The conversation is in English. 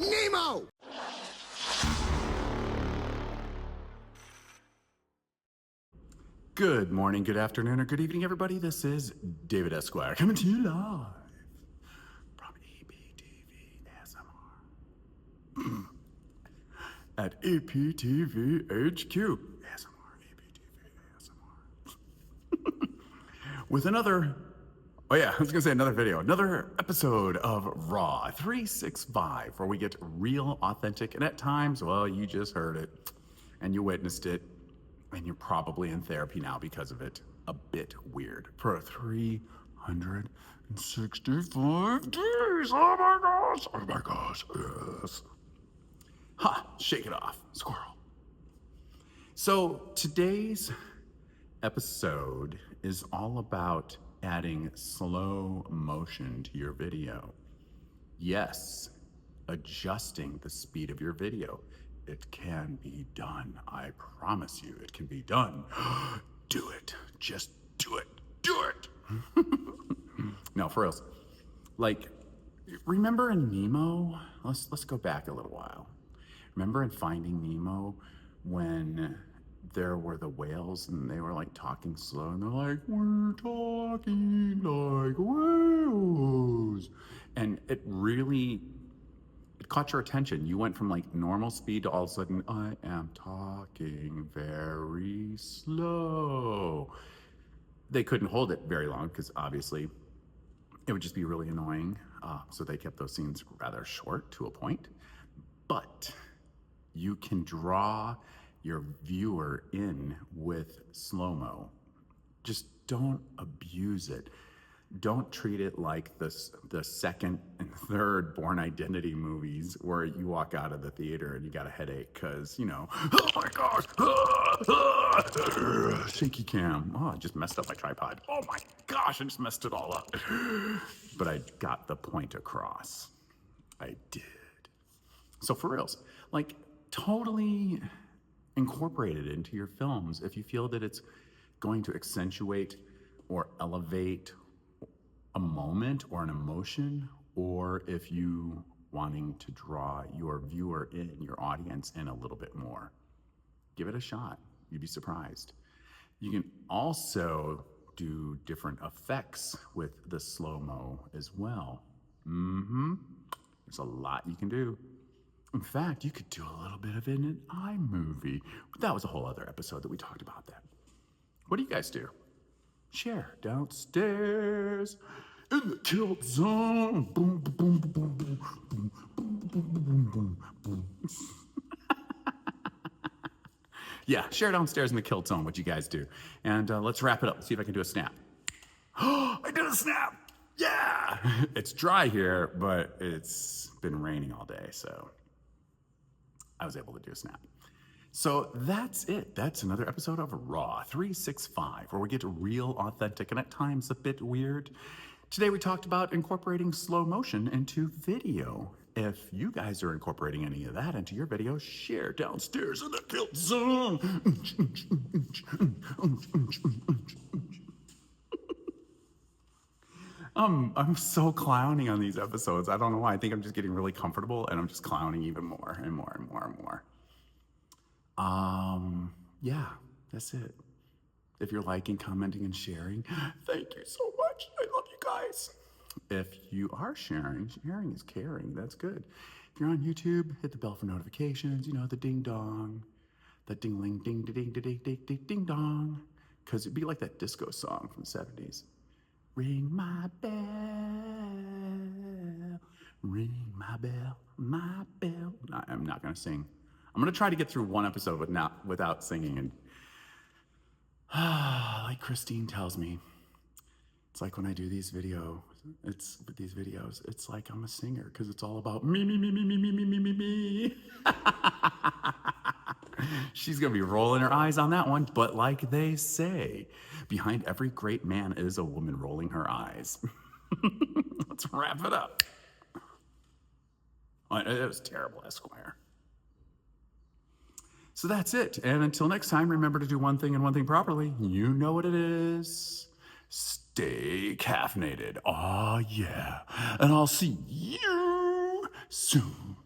Nemo! Good morning, good afternoon, or good evening, everybody. This is David Esquire coming to you live from APTV ASMR at APTV HQ. ASMR, APTV ASMR. With another, another video, another episode of Raw 365, where we get real, authentic, and at times, well, you just heard it and you witnessed it. And you're probably in therapy now because of it. A bit weird. For 365 days. Oh my gosh. Oh my gosh. Yes. Ha! Shake it off, squirrel. So today's episode is all about adding slow motion to your video. Yes, adjusting the speed of your video. It can be done. I promise you, it can be done. Do it. Just do it. Do it. No, for reals. Like, remember in Nemo? Let's go back a little while. Remember in Finding Nemo when there were the whales and they were like talking slow and they're like, we're talking like whales. And it really caught your attention. You went from like normal speed to all of a sudden, I am talking very slow. They couldn't hold it very long because obviously it would just be really annoying. So they kept those scenes rather short to a point. But you can draw your viewer in with slow-mo. Just don't abuse it. Don't treat it like the second and third Born Identity movies where you walk out of the theater and you got a headache because, you know, oh my gosh, shaky cam. Oh, I just messed up my tripod. Oh my gosh, I just messed it all up. But I got the point across. I did. So for reals, like totally incorporate it into your films if you feel that it's going to accentuate or elevate a moment or an emotion, or if you wanting to draw your viewer in, your audience in a little bit more. Give it a shot. You'd be surprised. You can also do different effects with the slow-mo as well. There's a lot you can do. In fact, you could do a little bit of it in an iMovie. That was a whole other episode that we talked about that. What do you guys do? Share downstairs in the kilt zone. Boom, boom, boom, boom, boom, boom, boom, boom, boom, boom. Yeah, share downstairs in the kilt zone what you guys do. And let's wrap it up. See if I can do a snap. Oh, I did a snap. Yeah. It's dry here, but it's been raining all day, so I was able to do a snap. So that's it. That's another episode of Raw 365, where we get real, authentic, and at times a bit weird. Today we talked about incorporating slow motion into video. If you guys are incorporating any of that into your video, share downstairs in the kilt zone. I'm so clowning on these episodes. I don't know why. I think I'm just getting really comfortable and I'm just clowning even more and more and more and more. Yeah, that's it. If you're liking, commenting, and sharing, thank you so much. I love you guys. If you are sharing is caring. That's good. If you're on YouTube, hit the bell for notifications. You know, the ding dong, the ding-ling, ding dong. Because it'd be like that disco song from the 70s. Ring my bell, ring my bell, my bell. No, I'm not gonna sing. I'm gonna try to get through one episode without singing. And like Christine tells me, it's like when I do these videos, it's like I'm a singer because it's all about me. She's gonna be rolling her eyes on that one, but like they say, behind every great man is a woman rolling her eyes. Let's wrap it up. It was terrible, Esquire. So that's it. And until next time, remember to do one thing and one thing properly. You know what it is. Stay caffeinated. Oh, yeah. And I'll see you soon.